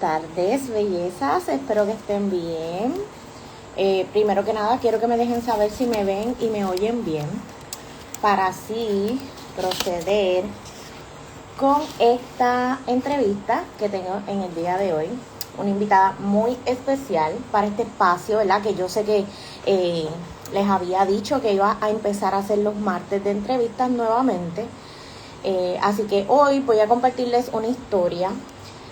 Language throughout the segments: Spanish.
tardes, bellezas. Espero que estén bien. Primero que nada, quiero que me dejen saber si me ven y me oyen bien, para así proceder con esta entrevista que tengo en el día de hoy. Una invitada muy especial para este espacio, ¿verdad? Que yo sé que les había dicho que iba a empezar a hacer los martes de entrevistas nuevamente. Así que hoy voy a compartirles una historia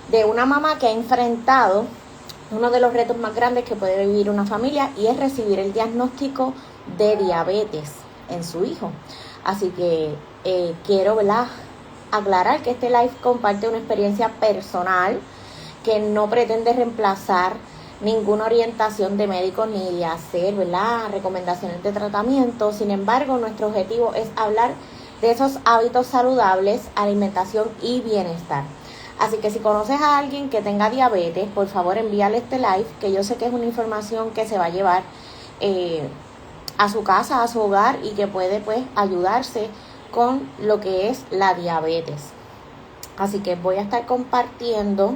de una mamá que ha enfrentado uno de los retos más grandes que puede vivir una familia, y es recibir el diagnóstico de diabetes en su hijo. Así que quiero, ¿verdad?, aclarar que este live comparte una experiencia personal que no pretende reemplazar ninguna orientación de médicos ni de hacer, ¿verdad?, recomendaciones de tratamiento. Sin embargo, nuestro objetivo es hablar de esos hábitos saludables, alimentación y bienestar. Así que si conoces a alguien que tenga diabetes, por favor envíale este live, que yo sé que es una información que se va a llevar a su casa, a su hogar, y que puede pues ayudarse con lo que es la diabetes. Así que voy a estar compartiendo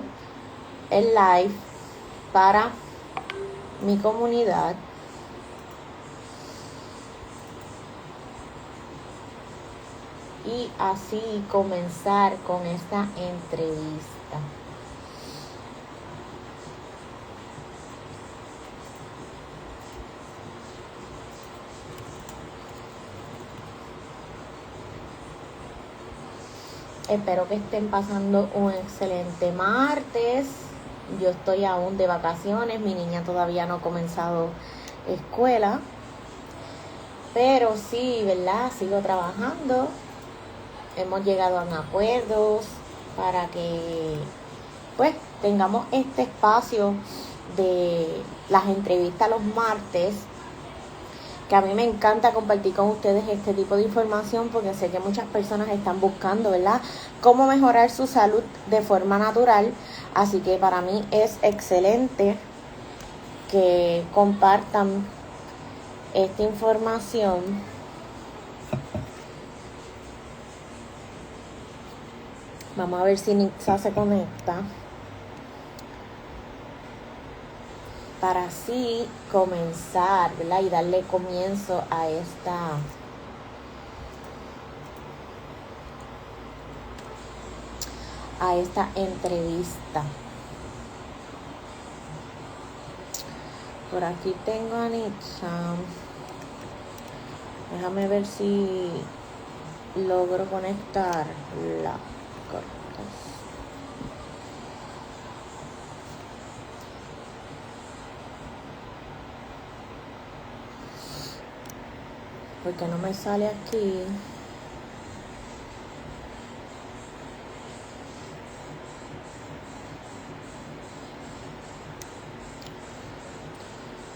el live para mi comunidad. Y así comenzar con esta entrevista. Espero que estén pasando un excelente martes. Yo estoy aún de vacaciones, mi niña todavía no ha comenzado escuela, pero sí, ¿verdad?, sigo trabajando. Hemos llegado a acuerdos para que pues tengamos este espacio de las entrevistas los martes, que a mí me encanta compartir con ustedes este tipo de información, porque sé que muchas personas están buscando, ¿verdad?, cómo mejorar su salud de forma natural. Así que para mí es excelente que compartan esta información. Vamos a ver si Nixa se conecta, para así comenzar, ¿verdad?, y darle comienzo a esta entrevista. Por aquí tengo a Nixa. Déjame ver si logro conectarla. Porque no me sale aquí.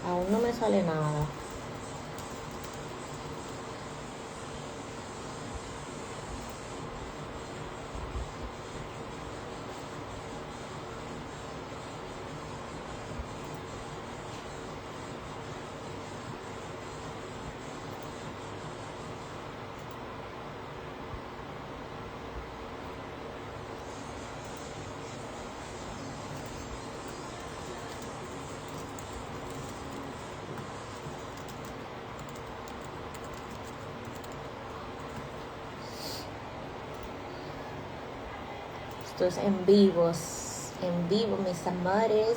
Aún no me sale nada. Esto es en vivo, mis amores.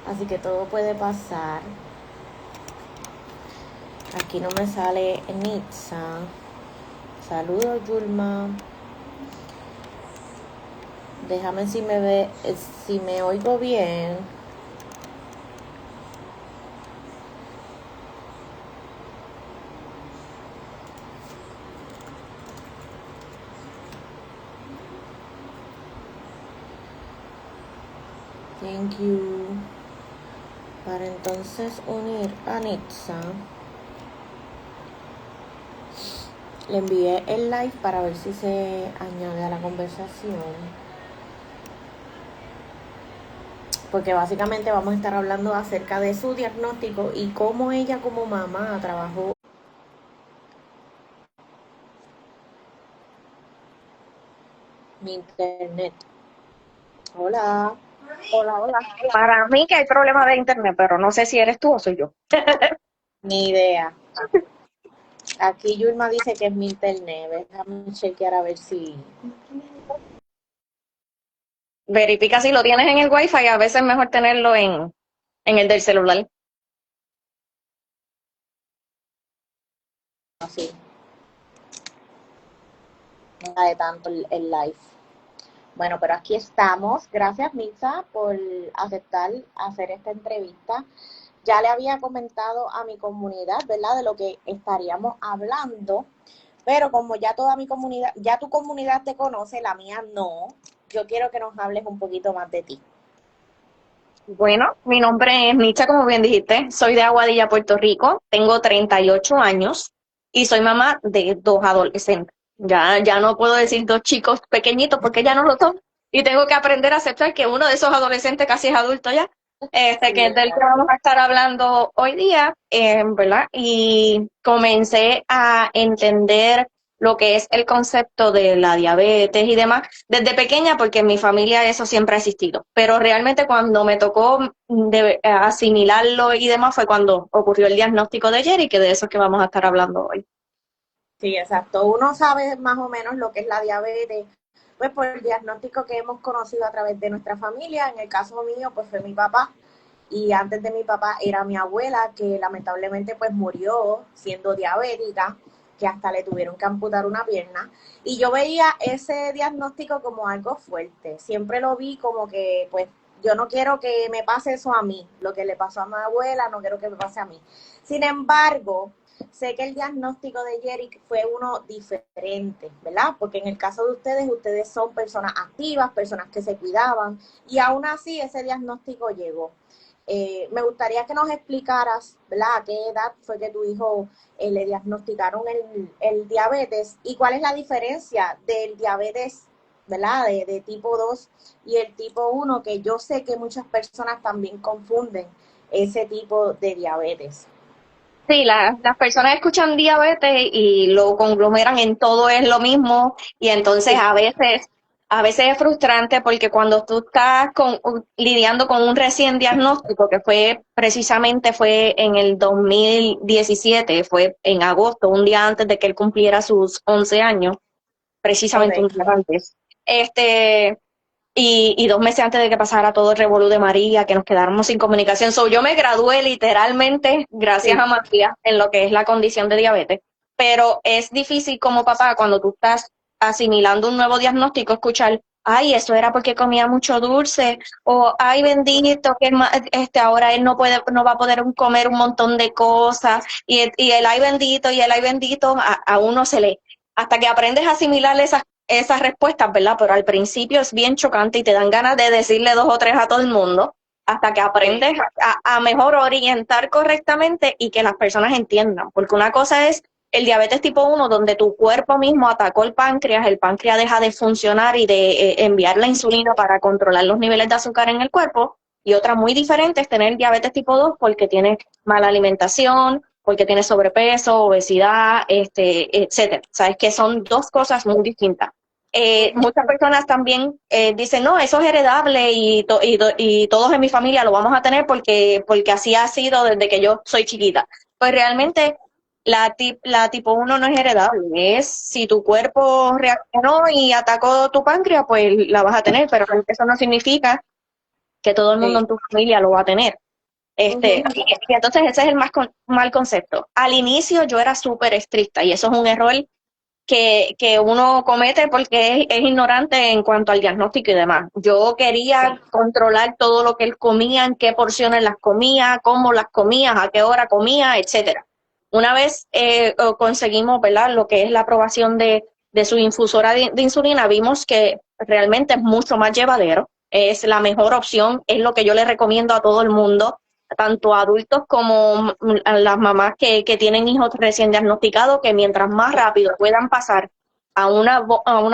Así que todo puede pasar. Aquí no me sale Nixa. Saludos, Yulma. Déjame si me oigo bien. Thank you. Para entonces unir a Nixa, le envié el live para ver si se añade a la conversación, porque básicamente vamos a estar hablando acerca de su diagnóstico y cómo ella como mamá trabajó. Mi internet. Hola, Hola, hola. Para mí que hay problema de internet, pero no sé si eres tú o soy yo. ni idea. Aquí Yulma dice que es mi internet. Déjame chequear a ver si. Verifica si lo tienes en el Wi-Fi, a veces es mejor tenerlo en el del celular. Así, no da de tanto el live. Bueno, pero aquí estamos. Gracias, Mitza, por aceptar hacer esta entrevista. Ya le había comentado a mi comunidad, ¿verdad? De lo que estaríamos hablando, pero como ya toda mi comunidad, ya tu comunidad te conoce, la mía no, yo quiero que nos hables un poquito más de ti. Bueno, mi nombre es Micha, como bien dijiste. Soy de Aguadilla, Puerto Rico. Tengo 38 años y soy mamá de dos adolescentes. Ya no puedo decir dos chicos pequeñitos porque ya no lo son. Y tengo que aprender a aceptar que uno de esos adolescentes casi es adulto ya. Sí, Que es del que vamos a estar hablando hoy día, ¿verdad? Y comencé a entender lo que es el concepto de la diabetes y demás desde pequeña, porque en mi familia eso siempre ha existido. Pero realmente cuando me tocó asimilarlo y demás fue cuando ocurrió el diagnóstico de Jerry, que de eso es que vamos a estar hablando hoy. sí, exacto. Uno sabe más o menos lo que es la diabetes, pues por el diagnóstico que hemos conocido a través de nuestra familia. En el caso mío, pues fue mi papá. Y antes de mi papá era mi abuela, que lamentablemente pues murió siendo diabética, que hasta le tuvieron que amputar una pierna. Y yo veía ese diagnóstico como algo fuerte. Siempre lo vi como que pues yo no quiero que me pase eso a mí, lo que le pasó a mi abuela, no quiero que me pase a mí. Sin embargo, sé que el diagnóstico de Jerry fue uno diferente, ¿verdad? Porque en el caso de ustedes, ustedes son personas activas, personas que se cuidaban, y aún así ese diagnóstico llegó. Me gustaría que nos explicaras, ¿verdad? ¿A qué edad fue que tu hijo le diagnosticaron el diabetes y cuál es la diferencia del diabetes, ¿verdad? De tipo 2 y el tipo 1, que yo sé que muchas personas también confunden ese tipo de diabetes. Sí, las personas escuchan diabetes y lo conglomeran en todo es lo mismo y entonces Sí, a veces es frustrante porque cuando tú estás lidiando con un recién diagnóstico que fue en el 2017, fue en agosto, un día antes de que él cumpliera sus 11 años, precisamente un día correcto. antes. Este, y 2 meses antes de que pasara todo el revolú de María, que nos quedáramos sin comunicación. So, yo me gradué literalmente gracias Sí, a María en lo que es la condición de diabetes, pero es difícil como papá cuando tú estás asimilando un nuevo diagnóstico escuchar, ay, eso era porque comía mucho dulce, o ay, bendito, que ahora él no va a poder comer un montón de cosas, y el ay bendito, y el ay bendito, a uno se le, hasta que aprendes a asimilar esas respuestas, ¿verdad? Pero al principio es bien chocante y te dan ganas de decirle dos o tres a todo el mundo hasta que sí, aprendes a mejor orientar correctamente y que las personas entiendan. Porque una cosa es el diabetes tipo 1, donde tu cuerpo mismo atacó el páncreas deja de funcionar y de enviar la insulina para controlar los niveles de azúcar en el cuerpo. Y otra muy diferente es tener diabetes tipo 2 porque tienes mala alimentación, porque tienes sobrepeso, obesidad, etcétera. Sabes que son dos cosas muy distintas. Muchas personas también dicen, no, eso es heredable y todos en mi familia lo vamos a tener porque así ha sido desde que yo soy chiquita. Pues realmente la tipo 1 no es heredable, es si tu cuerpo reaccionó y atacó tu páncreas, pues la vas a tener, pero eso no significa que todo el mundo sí. en tu familia lo va a tener. Ujú. Y entonces ese es el mal concepto. Al inicio yo era súper estricta y eso es un error que uno comete porque es ignorante en cuanto al diagnóstico y demás. Yo Sí, quería controlar todo lo que él comía, en qué porciones las comía, cómo las comía, a qué hora comía, etcétera. Una vez conseguimos, ¿verdad?, lo que es la aprobación de su infusora de insulina, vimos que realmente es mucho más llevadero, es la mejor opción, es lo que yo le recomiendo a todo el mundo, tanto a adultos como a las mamás que tienen hijos recién diagnosticados, que mientras más rápido puedan pasar a una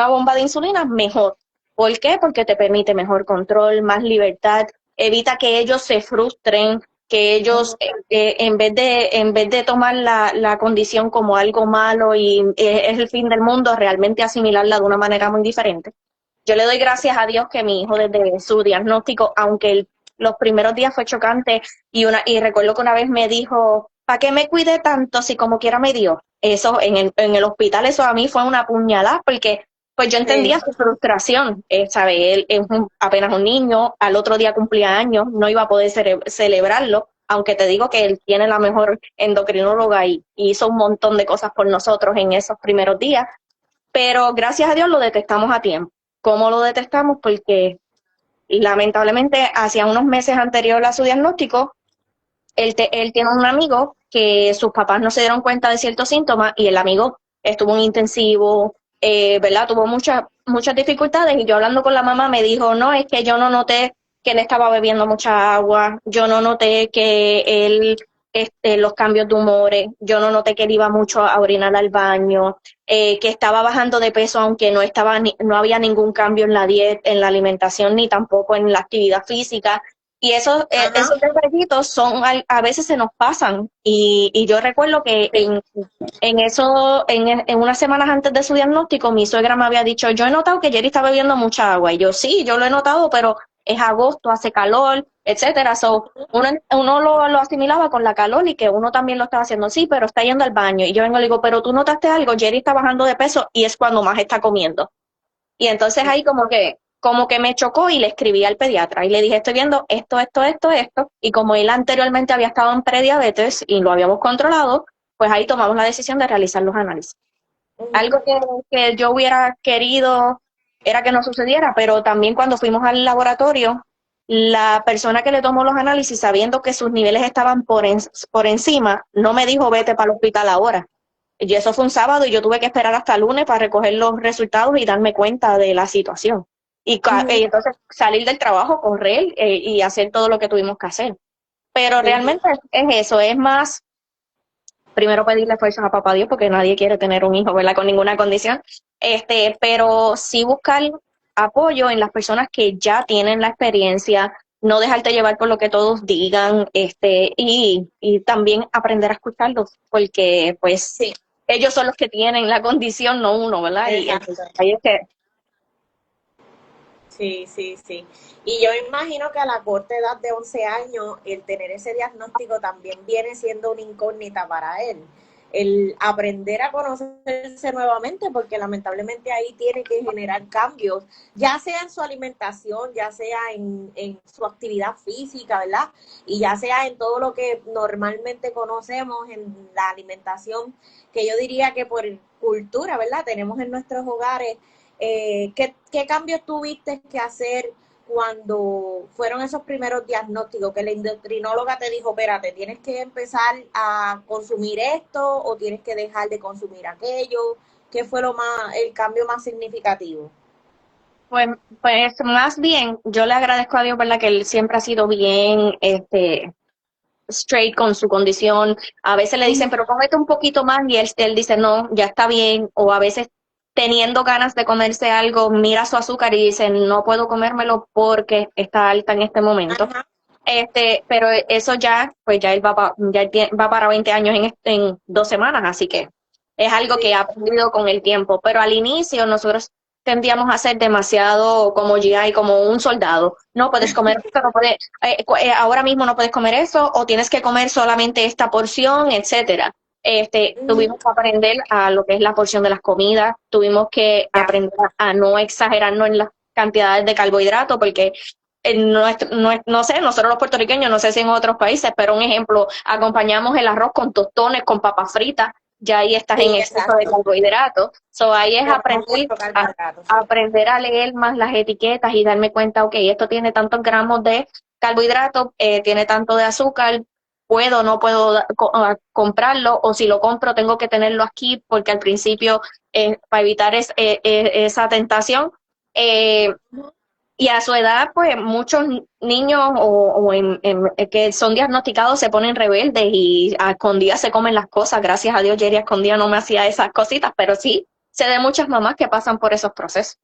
bomba de insulina, mejor. ¿Por qué? Porque te permite mejor control, más libertad, evita que ellos se frustren, que ellos en vez de tomar la condición como algo malo y es el fin del mundo, realmente asimilarla de una manera muy diferente. Yo le doy gracias a Dios que mi hijo desde su diagnóstico, aunque los primeros días fue chocante y recuerdo que una vez me dijo, ¿para qué me cuide tanto si como quiera me dio? Eso en el hospital, eso a mí fue una puñalada porque pues yo entendía Sí. su frustración, ¿sabe? Él es apenas un niño, al otro día cumplía años, no iba a poder celebrarlo, aunque te digo que él tiene la mejor endocrinóloga y hizo un montón de cosas por nosotros en esos primeros días, pero gracias a Dios lo detectamos a tiempo. ¿Cómo lo detectamos? Porque lamentablemente hacia unos meses anterior a su diagnóstico, él tiene un amigo que sus papás no se dieron cuenta de ciertos síntomas y el amigo estuvo en intensivo, ¿verdad? Tuvo muchas dificultades y yo hablando con la mamá me dijo, no, es que yo no noté que él estaba bebiendo mucha agua, yo no noté que él, los cambios de humores, yo no noté que él iba mucho a orinar al baño, que estaba bajando de peso aunque no había ningún cambio en la dieta, en la alimentación ni tampoco en la actividad física. Y Ajá. esos detallitos a veces se nos pasan. Y yo recuerdo que Sí. en unas semanas antes de su diagnóstico, mi suegra me había dicho, yo he notado que Jerry está bebiendo mucha agua. Y yo, sí, yo lo he notado, pero es agosto, hace calor, etcétera. So, uno lo asimilaba con la calor y que uno también lo estaba haciendo, sí, pero está yendo al baño. Y yo vengo y le digo, pero tú notaste algo, Jerry está bajando de peso y es cuando más está comiendo. Y entonces ahí como que me chocó y le escribí al pediatra y le dije, estoy viendo esto. Y como él anteriormente había estado en prediabetes y lo habíamos controlado, pues ahí tomamos la decisión de realizar los análisis. Ujú. Algo que yo hubiera querido era que no sucediera, pero también cuando fuimos al laboratorio, la persona que le tomó los análisis, sabiendo que sus niveles estaban por encima, no me dijo vete para el hospital ahora. Y eso fue un sábado y yo tuve que esperar hasta el lunes para recoger los resultados y darme cuenta de la situación. Y Ujú. entonces salir del trabajo, correr y hacer todo lo que tuvimos que hacer. Pero Sí. realmente es eso, es más, primero pedirle fuerzas a papá Dios porque nadie quiere tener un hijo, ¿verdad? Con ninguna condición. Pero sí buscar apoyo en las personas que ya tienen la experiencia, no dejarte llevar por lo que todos digan, y también aprender a escucharlos, porque pues Sí. ellos son los que tienen la condición, no uno, ¿verdad? Y Exacto. entonces ahí es que, Sí, sí, sí. Y yo imagino que a la corta edad de 11 años, el tener ese diagnóstico también viene siendo una incógnita para él. El aprender a conocerse nuevamente, porque lamentablemente ahí tiene que generar cambios, ya sea en su alimentación, ya sea en su actividad física, ¿verdad? Y ya sea en todo lo que normalmente conocemos en la alimentación, que yo diría que por cultura, ¿verdad? Tenemos en nuestros hogares. ¿Qué cambios tuviste que hacer cuando fueron esos primeros diagnósticos? Que la endocrinóloga te dijo, espérate, tienes que empezar a consumir esto o tienes que dejar de consumir aquello. ¿Qué fue el cambio más significativo? pues, pues más bien, yo le agradezco a Dios, ¿verdad? Que él siempre ha sido bien, straight con su condición. A veces le dicen, Ujú. pero cómete un poquito más y él dice, no, ya está bien. O a veces teniendo ganas de comerse algo, mira su azúcar y dice, no puedo comérmelo porque está alta en este momento. Ajá. Pero eso ya, pues ya él va para 20 años en 2 semanas, así que es algo que Sí. ha aprendido con el tiempo. Pero al inicio nosotros tendíamos a ser demasiado como GI, como un soldado. No puedes comer esto, no puedes, ahora mismo no puedes comer eso, o tienes que comer solamente esta porción, etcétera. Ujú. Tuvimos que aprender a lo que es la porción de las comidas, tuvimos que Ya. aprender a no exagerarnos en las cantidades de carbohidratos, porque no sé, nosotros los puertorriqueños, no sé si en otros países, pero un ejemplo, acompañamos el arroz con tostones, con papas fritas, ya ahí estás en Sí, exceso de exacto. carbohidratos. So, ahí es Comemos mucho carbohidratos, sí. aprender a leer más las etiquetas y darme cuenta, ok, esto tiene tantos gramos de carbohidratos, tiene tanto de azúcar, puedo o no puedo comprarlo, o si lo compro tengo que tenerlo aquí, porque al principio, para evitar esa tentación, eh, y a su edad, pues muchos niños que son diagnosticados se ponen rebeldes y a escondidas se comen las cosas. Gracias a Dios, Jerry a escondida no me hacía esas cositas, pero sí sé de muchas mamás que pasan por esos procesos.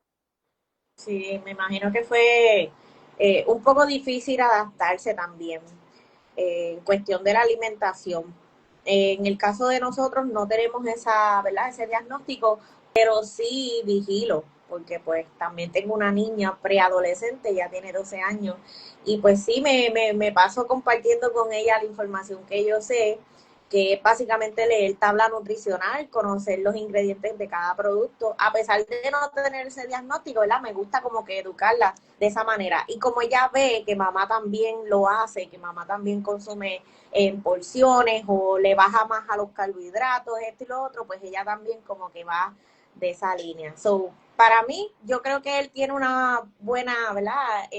Sí, me imagino que fue un poco difícil adaptarse también en cuestión de la alimentación. En el caso de nosotros no tenemos esa, ¿verdad? Ese diagnóstico, pero sí vigilo. porque pues también tengo una niña preadolescente, ya tiene 12 años, y pues sí, me paso compartiendo con ella la información que yo sé, que es básicamente leer tabla nutricional, conocer los ingredientes de cada producto, a pesar de no tener ese diagnóstico, ¿verdad? Me gusta como que educarla de esa manera. Y como ella ve que mamá también lo hace, que mamá también consume en porciones o le baja más a los carbohidratos, esto y lo otro, pues ella también como que va de esa línea. So, para mí, yo creo que él tiene una buena, ¿verdad?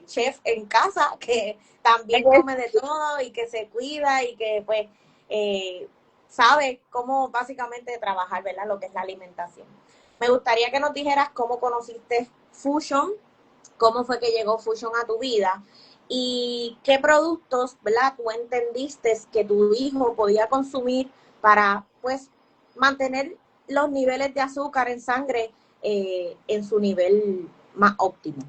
Chef en casa que también come de todo y que se cuida y que pues eh, sabe cómo básicamente trabajar, ¿verdad? Lo que es la alimentación. Me gustaría que nos dijeras cómo conociste Fusion, cómo fue que llegó Fusion a tu vida y qué productos, ¿verdad? Tú entendiste que tu hijo podía consumir para, pues, mantener los niveles de azúcar en sangre en su nivel más óptimo.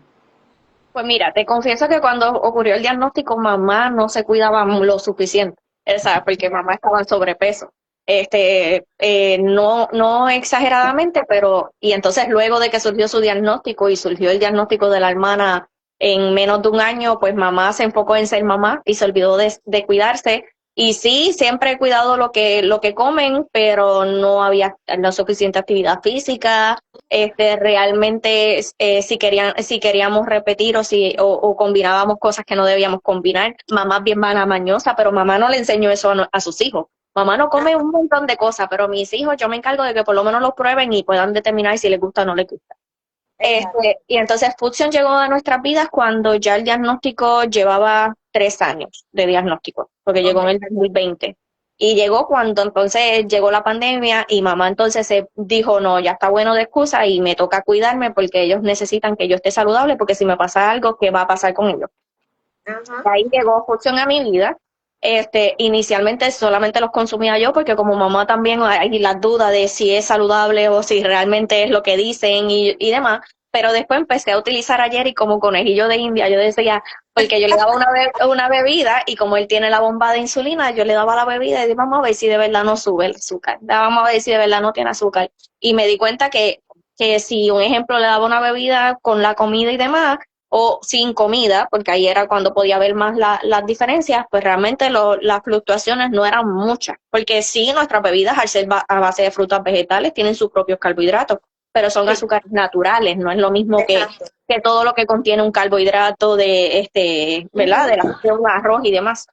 Pues mira, te confieso que cuando ocurrió el diagnóstico, mamá no se cuidaba lo suficiente, ¿sabes? Porque mamá estaba en sobrepeso. No, no exageradamente, pero, y entonces luego de que surgió su diagnóstico y surgió el diagnóstico de la hermana en menos de un año, pues mamá se enfocó en ser mamá y se olvidó de cuidarse. Y sí, siempre he cuidado lo que comen, pero no había la suficiente actividad física, realmente si queríamos repetir o combinábamos cosas que no debíamos combinar. Mamá es bien mala mañosa, pero mamá no le enseñó eso a sus hijos. Mamá no come un montón de cosas, pero mis hijos yo me encargo de que por lo menos los prueben y puedan determinar si les gusta o no les gusta. Exacto. Y entonces Fusion llegó a nuestras vidas cuando ya el diagnóstico llevaba 3 años de diagnóstico, porque llegó en Okay. el 2020. Y llegó cuando entonces llegó la pandemia y mamá entonces se dijo, no, ya está bueno de excusa y me toca cuidarme porque ellos necesitan que yo esté saludable porque si me pasa algo, ¿qué va a pasar con ellos? Ajá. Ahí llegó Fusion a mi vida. Inicialmente solamente los consumía yo porque como mamá también hay las dudas de si es saludable o si realmente es lo que dicen y demás, pero después empecé a utilizar a Jerry como conejillo de India, yo decía, porque yo le daba una bebida y como él tiene la bomba de insulina, yo le daba la bebida y dije, vamos a ver si de verdad no sube el azúcar, vamos a ver si de verdad no tiene azúcar. Y me di cuenta que si un ejemplo le daba una bebida con la comida y demás, o sin comida, porque ahí era cuando podía ver más las diferencias, pues realmente las fluctuaciones no eran muchas, porque sí, nuestras bebidas al ser a base de frutas vegetales tienen sus propios carbohidratos, pero son Sí, azúcares naturales, no es lo mismo exacto. que todo lo que contiene un carbohidrato ¿verdad? De un arroz y demás.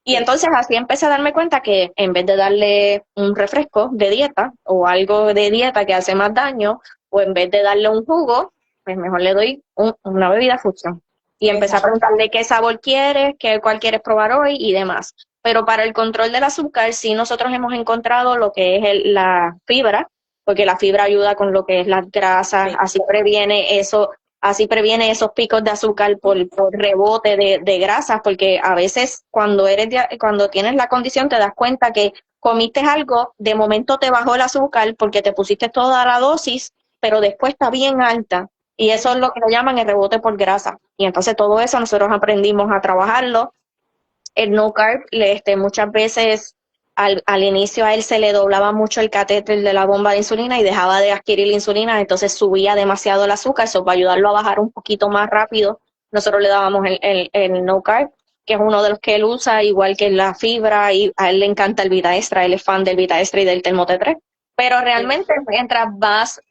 Y Sí. entonces así empecé a darme cuenta que en vez de darle un refresco de dieta o algo de dieta que hace más daño, o en vez de darle un jugo, pues mejor le doy una bebida fusión. Y empecé a Exacto. preguntarle qué sabor quieres, cuál quieres probar hoy y demás. Pero para el control del azúcar, sí nosotros hemos encontrado lo que es la fibra, porque la fibra ayuda con lo que es las grasas, Sí. así previene esos picos de azúcar por rebote de grasas, porque a veces cuando tienes la condición te das cuenta que comiste algo, de momento te bajó el azúcar porque te pusiste toda la dosis, pero después está bien alta. Y eso es lo que lo llaman el rebote por grasa. Y entonces todo eso nosotros aprendimos a trabajarlo. El no carb, muchas veces al inicio a él se le doblaba mucho el catéter de la bomba de insulina y dejaba de adquirir la insulina, entonces subía demasiado el azúcar, eso para ayudarlo a bajar un poquito más rápido, nosotros le dábamos el no carb, que es uno de los que él usa, igual que la fibra, y a él le encanta el Vita Extra, él es fan del Vita Extra y del Termo T3. Pero realmente mientras vas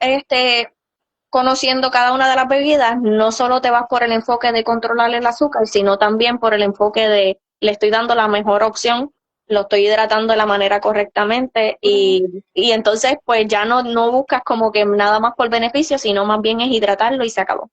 conociendo cada una de las bebidas, no solo te vas por el enfoque de controlar el azúcar, sino también por el enfoque de le estoy dando la mejor opción, lo estoy hidratando de la manera correctamente y entonces pues ya no buscas como que nada más por beneficio, sino más bien es hidratarlo y se acabó.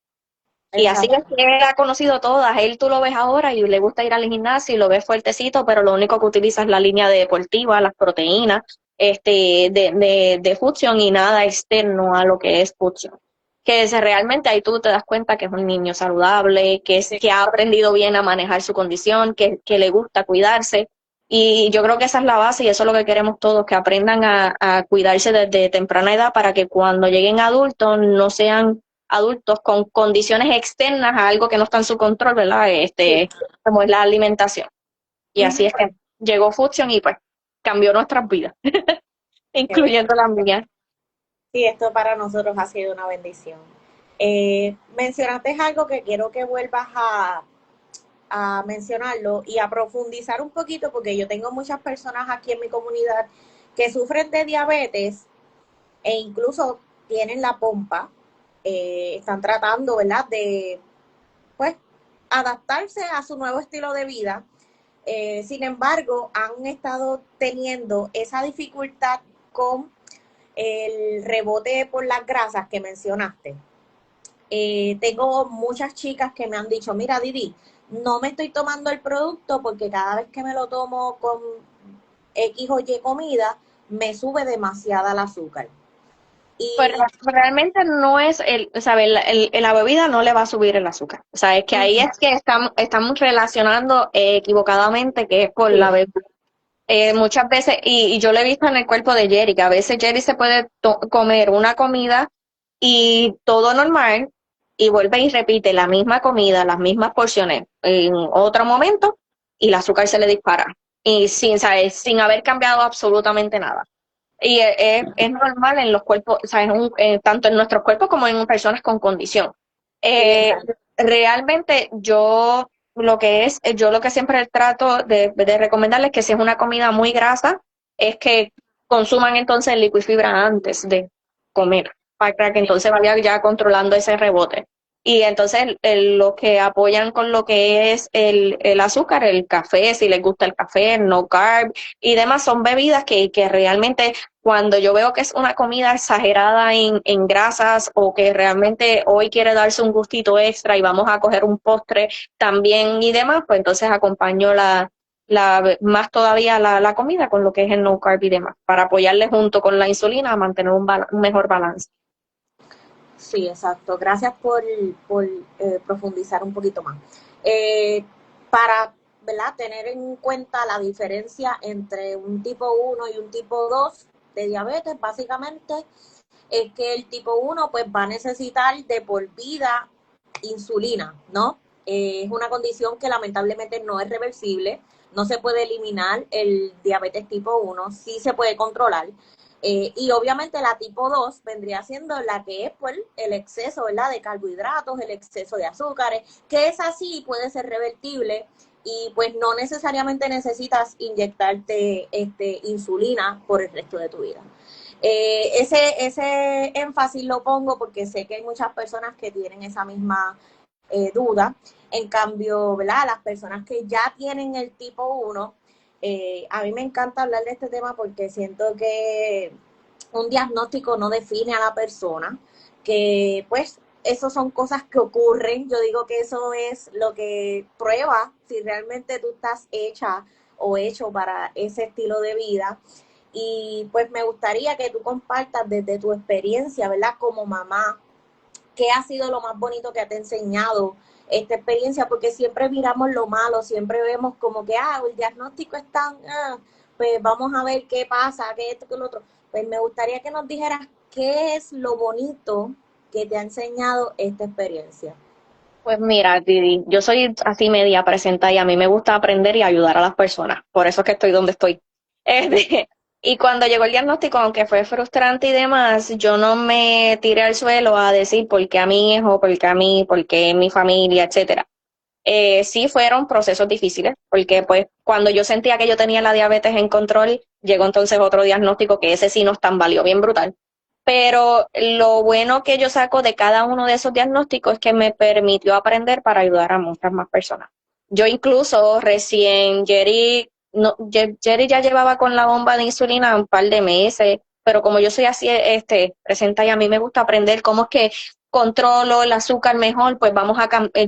Y así es Exacto. que él ha conocido todas. Él tú lo ves ahora y le gusta ir al gimnasio y lo ves fuertecito, pero lo único que utiliza es la línea deportiva, las proteínas, de Fusion y nada externo a lo que es Fusion. Realmente ahí tú te das cuenta que es un niño saludable, Sí. que ha aprendido bien a manejar su condición, que le gusta cuidarse. Y yo creo que esa es la base y eso es lo que queremos todos, que aprendan a cuidarse desde temprana edad para que cuando lleguen adultos no sean adultos con condiciones externas a algo que no está en su control, ¿verdad? Sí. Como es la alimentación. Y así Ujú. es que llegó Fusion y pues cambió nuestras vidas, Qué bueno. incluyendo la mía. Sí, esto para nosotros ha sido una bendición. Mencionaste algo que quiero que vuelvas a mencionarlo y a profundizar un poquito, porque yo tengo muchas personas aquí en mi comunidad que sufren de diabetes e incluso tienen la pompa, están tratando, ¿verdad?, de, pues, adaptarse a su nuevo estilo de vida. Sin embargo, han estado teniendo esa dificultad con el rebote por las grasas que mencionaste. Tengo muchas chicas que me han dicho, mira Didi, no me estoy tomando el producto porque cada vez que me lo tomo con X o Y comida, me sube demasiada el azúcar. Pero Y realmente no es ¿sabes? La bebida no le va a subir el azúcar. O sea, es que ahí uh, es que estamos relacionando equivocadamente que es por la sí, bebida. Muchas veces, y yo lo he visto en el cuerpo de Jerry, que a veces Jerry se puede comer una comida y todo normal, y vuelve y repite la misma comida, las mismas porciones en otro momento, y el azúcar se le dispara. Y sin, ¿sabes? Sin haber cambiado absolutamente nada. Y es normal en los cuerpos, o sea, tanto en nuestros cuerpos como en personas con condición. sí, Eh, exacto. realmente yo lo que siempre trato de recomendarles que si es una comida muy grasa, es que consuman entonces el líquido fibra antes de comer, para que entonces vaya ya controlando ese rebote. Y entonces lo que apoyan con lo que es el azúcar, el café, si les gusta el café, no carb y demás, son bebidas que realmente cuando yo veo que es una comida exagerada en grasas o que realmente hoy quiere darse un gustito extra y vamos a coger un postre también y demás, pues entonces acompaño más todavía la comida con lo que es el no carb y demás, para apoyarle junto con la insulina a mantener un mejor balance. Sí, exacto. Gracias por profundizar un poquito más. Eh, para, ¿verdad?, tener en cuenta la diferencia entre un tipo 1 y un tipo 2 de diabetes, básicamente es que el tipo 1 pues va a necesitar de por vida insulina, ¿no? Es una condición que lamentablemente no es reversible, no se puede eliminar el diabetes tipo 1, sí se puede controlar. Y obviamente la tipo 2 vendría siendo la que es pues, el exceso, ¿verdad?, de carbohidratos, el exceso de azúcares, que es así, puede ser revertible y pues no necesariamente necesitas inyectarte insulina por el resto de tu vida. Ese énfasis lo pongo porque sé que hay muchas personas que tienen esa misma duda. En cambio, ¿verdad?, las personas que ya tienen el tipo 1, a mí me encanta hablar de este tema porque siento que un diagnóstico no define a la persona, que pues eso son cosas que ocurren. Yo digo que eso es lo que prueba si realmente tú estás hecha o hecho para ese estilo de vida. Y pues me gustaría que tú compartas desde tu experiencia, ¿verdad?, como mamá, qué ha sido lo más bonito que te ha enseñado esta experiencia, porque siempre miramos lo malo, siempre vemos como que, el diagnóstico es tan, pues vamos a ver qué pasa, qué esto, qué lo otro. Pues me gustaría que nos dijeras qué es lo bonito que te ha enseñado esta experiencia. Pues mira, Didi, yo soy así media presentada y a mí me gusta aprender y ayudar a las personas. Por eso es que estoy donde estoy. Y cuando llegó el diagnóstico, aunque fue frustrante y demás, yo no me tiré al suelo a decir por qué a mi hijo, por qué a mí, por qué mi familia, etcétera. Sí fueron procesos difíciles, porque pues cuando yo sentía que yo tenía la diabetes en control, llegó entonces otro diagnóstico que ese sí nos tambaleó bien brutal. Pero lo bueno que yo saco de cada uno de esos diagnósticos es que me permitió aprender para ayudar a muchas más personas. Yo incluso recién, Jerry, no, Jerry ya llevaba con la bomba de insulina un par de meses, pero como yo soy así, presenta y a mí me gusta aprender cómo es que controlo el azúcar mejor, pues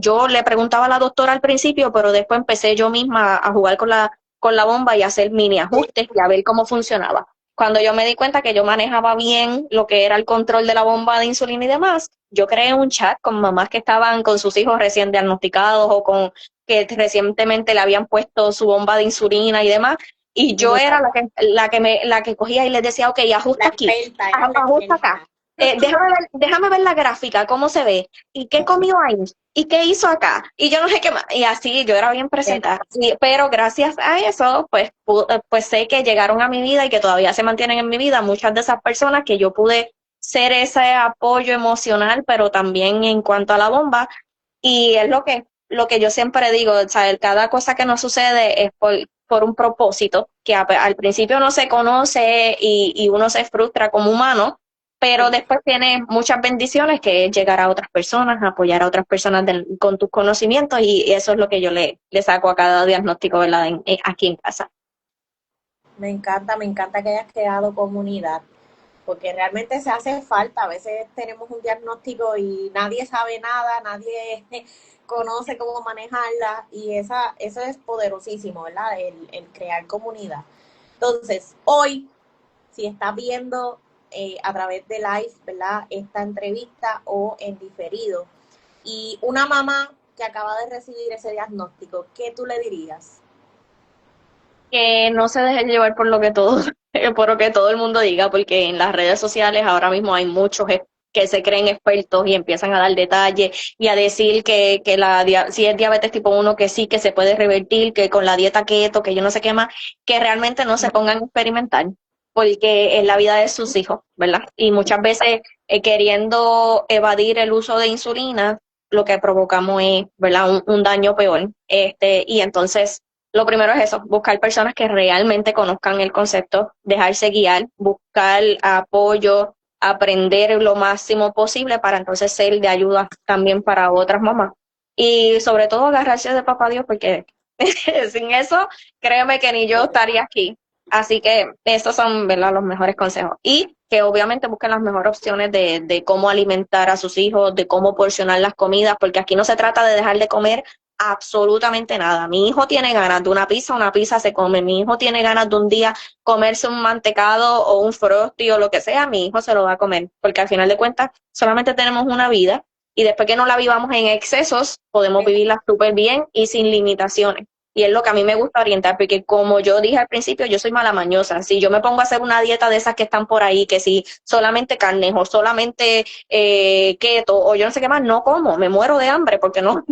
yo le preguntaba a la doctora al principio, pero después empecé yo misma a jugar con la bomba y a hacer mini ajustes y a ver cómo funcionaba. Cuando yo me di cuenta que yo manejaba bien lo que era el control de la bomba de insulina y demás, yo creé un chat con mamás que estaban con sus hijos recién diagnosticados o con que recientemente le habían puesto su bomba de insulina y demás. Y yo era Brutal. la que cogía y les decía, ok, La ajusta aquí, experta, eres la ajusta acá. experta. Déjame ver la gráfica, cómo se ve, y qué comió ahí, y qué hizo acá, y yo no sé qué más, y así yo era bien presentada. Pero gracias a eso, pues, pues sé que llegaron a mi vida y que todavía se mantienen en mi vida muchas de esas personas que yo pude ser ese apoyo emocional, pero también en cuanto a la bomba. Y es lo que yo siempre digo, o sea, cada cosa que nos sucede es por un propósito, que al principio no se conoce y uno se frustra como humano, pero Sí. después tiene muchas bendiciones que es llegar a otras personas, apoyar a otras personas con tus conocimientos y eso es lo que yo le saco a cada diagnóstico, ¿verdad? Aquí en casa. Me encanta que hayas creado comunidad, porque realmente se hace falta. A veces tenemos un diagnóstico y nadie sabe nada, nadie conoce cómo manejarla y eso es poderosísimo, ¿verdad? El crear comunidad. Entonces, hoy, si estás viendo a través de live, ¿verdad? Esta entrevista o en diferido, y una mamá que acaba de recibir ese diagnóstico, ¿qué tú le dirías? Que no se dejen llevar por lo que todo, por lo que todo el mundo diga, porque en las redes sociales ahora mismo hay muchos que se creen expertos y empiezan a dar detalles y a decir que si es diabetes tipo 1, que sí, que se puede revertir, que con la dieta keto, que yo no sé qué más, que realmente no se pongan a experimentar, porque es la vida de sus hijos, ¿verdad? Y muchas veces queriendo evadir el uso de insulina, lo que provocamos es, ¿verdad? Un daño peor. Y entonces lo primero es eso, buscar personas que realmente conozcan el concepto, dejarse guiar, buscar apoyo, aprender lo máximo posible para entonces ser de ayuda también para otras mamás. Y sobre todo agarrarse de papá Dios, porque sin eso, créeme que ni yo estaría aquí. Así que estos son, ¿verdad?, los mejores consejos. Y que obviamente busquen las mejores opciones de cómo alimentar a sus hijos, de cómo porcionar las comidas, porque aquí no se trata de dejar de comer absolutamente nada. Mi hijo tiene ganas de una pizza se come. Mi hijo tiene ganas de un día comerse un mantecado o un frosty o lo que sea, mi hijo se lo va a comer, porque al final de cuentas solamente tenemos una vida y después que no la vivamos en excesos, podemos vivirla súper bien y sin limitaciones. Y es lo que a mí me gusta orientar, porque como yo dije al principio, yo soy mala mañosa. Si yo me pongo a hacer una dieta de esas que están por ahí, que si solamente carnes o solamente keto o yo no sé qué más, no como, me muero de hambre porque no,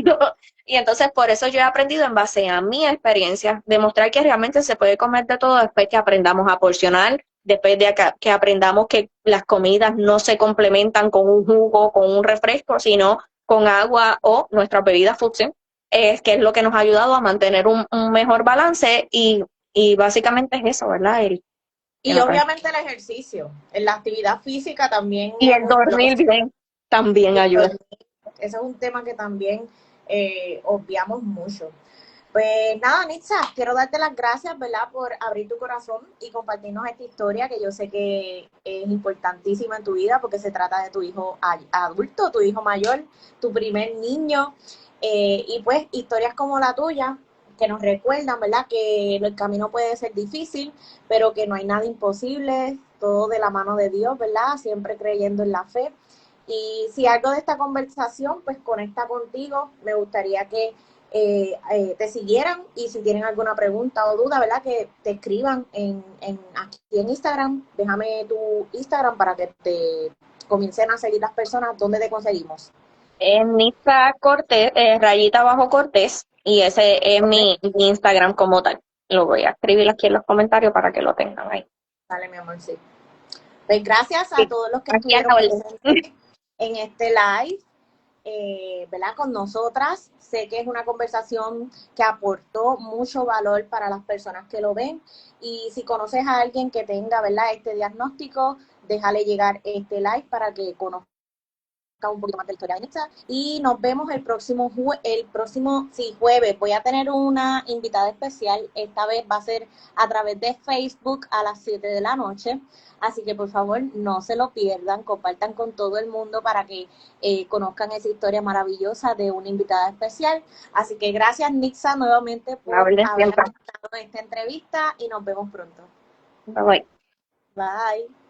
y entonces por eso yo he aprendido en base a mi experiencia, demostrar que realmente se puede comer de todo después que aprendamos a porcionar, después de que aprendamos que las comidas no se complementan con un jugo, con un refresco, sino con agua o nuestras bebidas Fusion, que es lo que nos ha ayudado a mantener un mejor balance y básicamente es eso, ¿verdad? Que Y no cae. obviamente el ejercicio, en la actividad física también Y es el dormir bien también y ayuda. dormir. Ese es un tema que también obviamos mucho. Pues nada, Nitza, quiero darte las gracias, ¿verdad?, por abrir tu corazón y compartirnos esta historia que yo sé que es importantísima en tu vida porque se trata de tu hijo adulto, tu hijo mayor, tu primer niño. Y pues historias como la tuya que nos recuerdan, ¿verdad?, que el camino puede ser difícil, pero que no hay nada imposible, todo de la mano de Dios, ¿verdad? Siempre creyendo en la fe. Y si algo de esta conversación pues conecta contigo, me gustaría que te siguieran y si tienen alguna pregunta o duda, ¿verdad? Que te escriban aquí en Instagram. Déjame tu Instagram para que te comiencen a seguir las personas. ¿Dónde te conseguimos? En Nitza Cortés, rayita bajo Cortés, y ese es Ok, mi Instagram como tal. Lo voy a escribir aquí en los comentarios para que lo tengan ahí. dale, mi amor, sí. Pues gracias a Sí, todos los que aquí a estuvieron la orden. presentes en este live. ¿Verdad? Con nosotras. Sé que es una conversación que aportó mucho valor para las personas que lo ven. Y si conoces a alguien que tenga, ¿verdad?, este diagnóstico, déjale llegar este live para que conozca un poquito más de la historia de Nexa. Y nos vemos sí, jueves. Voy a tener una invitada especial. Esta vez va a ser a través de Facebook a las 7 de la noche. Así que por favor no se lo pierdan, compartan con todo el mundo para que conozcan esa historia maravillosa de una invitada especial. Así que gracias Nixa nuevamente A la por orden haber siempre. aceptado esta entrevista y nos vemos pronto. Bye bye. Bye.